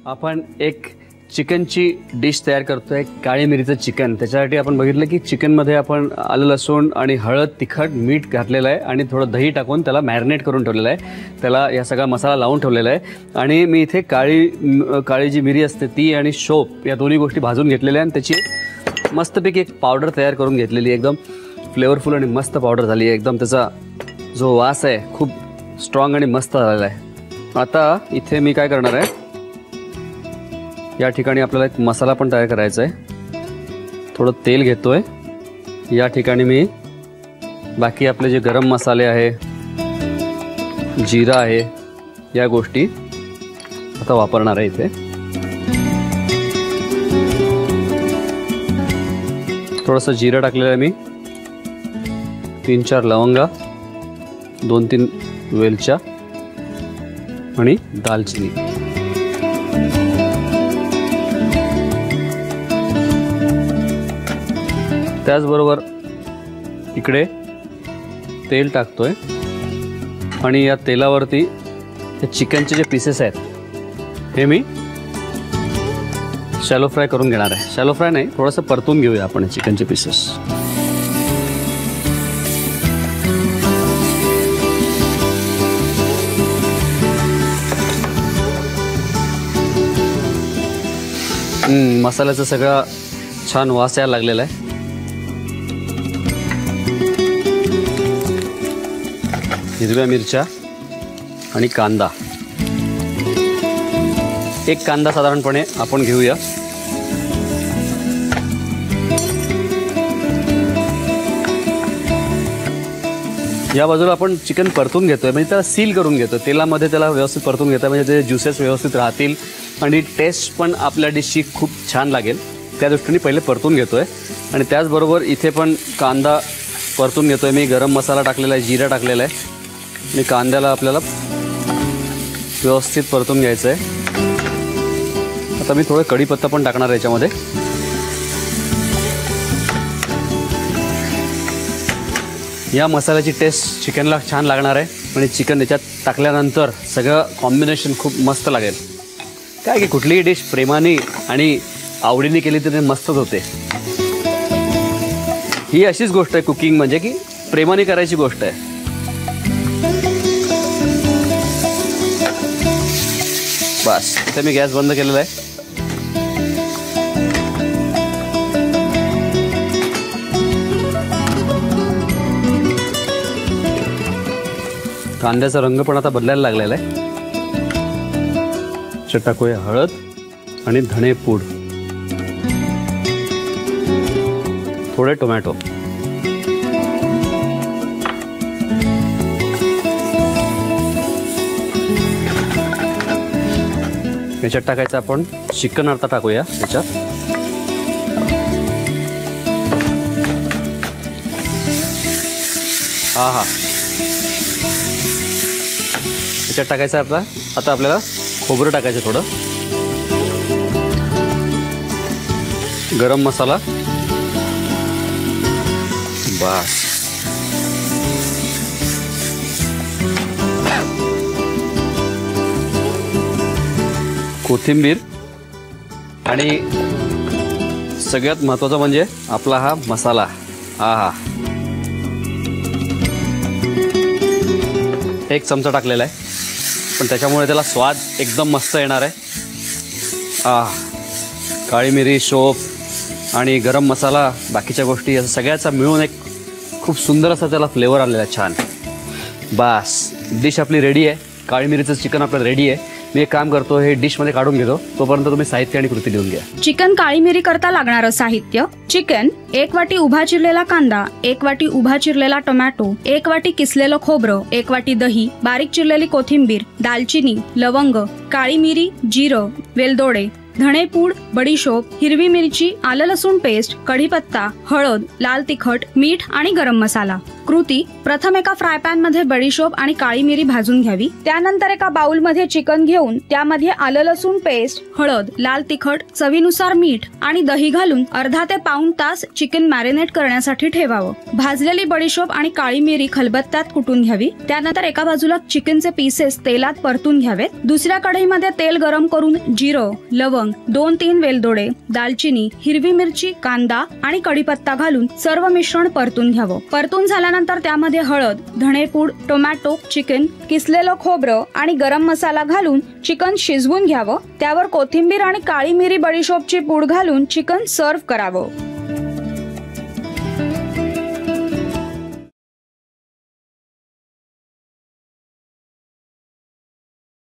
आपण एक चिकनची डिश तयार करतोय, काळी मिरीचं चिकन। त्याच्यासाठी आपण बघितलं की चिकनमध्ये आपण आलं लसूण आणि हळद तिखट मीठ घातलेलं आहे आणि थोडं दही टाकून त्याला मॅरिनेट करून ठेवलेलं आहे। त्याला या सगळा मसाला लावून ठेवलेला आहे आणि मी इथे काळी जी मिरी असते ती आणि शोप या दोन्ही गोष्टी भाजून घेतलेल्या आणि त्याची मस्तपैकी एक पावडर तयार करून घेतलेली आहे। एकदम फ्लेवरफुल आणि मस्त पावडर झाली आहे। एकदम त्याचा जो वास आहे खूप स्ट्रॉंग आणि मस्त झालेला आहे। आता इथे मी काय करणार आहे, या ठिकाणी आपल्याला एक मसाला पण तयार करायचा आहे। थोडं तेल घेतोय। या ठिकाणी मी बाकी आपले जे गरम मसाले आहे, जिरा आहे, या गोष्टी आता वापरणार आहे। इथे थोडंसं जिरा टाकलेलं आहे मी, 3-4 लवंगा, 2-3 वेलच्या आणि दालचिनी। त्याचबरोबर इकडे तेल टाकतोय आणि या तेलावरती हे चिकनचे जे पीसेस आहेत हे मी शॅलो फ्राय करून घेणार आहे। शॅलो फ्राय नाही, थोडंसं परतून घेऊया आपण चिकनचे पीसेस। मसाल्याचा सगळा छान वास यायला लागलेला आहे। हिरव्या मिरच्या आणि कांदा, एक कांदा साधारणपणे आपण घेऊया। या बाजूला आपण चिकन परतून घेतोय, म्हणजे त्याला सील करून घेतोय तेलामध्ये, त्याला व्यवस्थित परतून घेतोय म्हणजे ते ज्युसेस व्यवस्थित राहतील आणि टेस्ट पण आपल्या डिशची खूप छान लागेल। त्या दृष्टीने पहिले परतून घेतोय आणि त्याचबरोबर इथे पण कांदा परतून घेतोय मी। गरम मसाला टाकलेला आहे, जिरा टाकलेला आहे आणि कांद्याला आपल्याला व्यवस्थित परतून घ्यायचं आहे। आता मी थोडं कढीपत्ता पण टाकणार आहे याच्यामध्ये। या मसाल्याची टेस्ट चिकनला छान लागणार आहे आणि चिकन त्याच्यात टाकल्यानंतर सगळं कॉम्बिनेशन खूप मस्त लागेल। काय की कुठलीही डिश प्रेमाने आणि आवडीने केली तर मस्तच होते। ही अशीच गोष्ट आहे कुकिंग म्हणजे की प्रेमाने करायची गोष्ट आहे। बस इथे मी गॅस बंद केलेला आहे। कांद्याचा रंग पण आता बदलायला लागलेला आहे। टाकूया हळद आणि धणे पूड, थोडे टोमॅटो, याच्यात टाकायचं आपण चिकन। आता टाकूया याच्यात। हा याच्यात टाकायचं आपला। आता आपल्याला खोबरं टाकायचं, थोडं गरम मसाला, बस कोथिंबीर आणि सगळ्यात महत्त्वाचं म्हणजे आपला हा मसाला। एक चमचा टाकलेला आहे पण त्याच्यामुळे त्याला स्वाद एकदम मस्त येणार आहे। काळी मिरी, शोप आणि गरम मसाला, बाकीच्या गोष्टी या सगळ्याचा मिळून एक खूप सुंदर असा त्याला फ्लेवर आलेला आहे छान। बस डिश आपली रेडी आहे। काळी मिरीचं चिकन आपलं रेडी आहे। मी एक काम करतो, हे डिश मध्ये काढून घेतो, तोपर्यंत तुम्ही साहित्य आणि कृती लिहून घ्या। चिकन काळी मिरी करता लागणारं साहित्य: चिकन, 1 वाटी उभा चिरलेला कांदा, 1 वाटी उभा चिरलेला टोमॅटो, 1 वाटी किसलेलं खोबरं, 1 वाटी दही, बारीक चिरलेली कोथिंबीर, दालचिनी, लवंग, काळी मिरी, जिरं, वेलदोडे, धणेपूड, बडीशोप, हिरवी मिरची, आलं लसूण पेस्ट, कढीपत्ता, हळद, लाल तिखट, मीठ आणि गरम मसाला। कृती: प्रथम एका फ्राय पॅन मध्ये बडीशोप आणि काळी मिरी भाजून घ्यावी. त्यानंतर एका बाउल मध्ये चिकन घेऊन त्यामध्ये आलं लसूण पेस्ट, हळद, लाल तिखट, चवीनुसार मीठ आणि दही घालून अर्धा ते पाऊण तास चिकन मॅरिनेट करण्यासाठी ठेवावं. भाजलेली बडीशोप आणि काळी मिरी खलबत्त्यात कुटून घ्यावी. त्यानंतर एका बाजूला चिकनचे पीसेस तेलात परतून घ्यावेत. दुसऱ्या कढईमध्ये तेल गरम करून जिरं, लवंग, 2-3 वेलदोडे, दालचिनी, हिरवी मिरची, कांदा आणि कढीपत्ता घालून सर्व मिश्रण परतून घ्यावं. परतून झाल्यानंतर त्यामध्ये हळद, धणेपूड, टोमॅटो, चिकन, किसलेलं खोबरं आणि गरम मसाला घालून चिकन शिजवून घ्यावं. त्यावर कोथिंबीर आणि काळी मिरी बडीशोपची पूड घालून चिकन सर्व्ह करावं.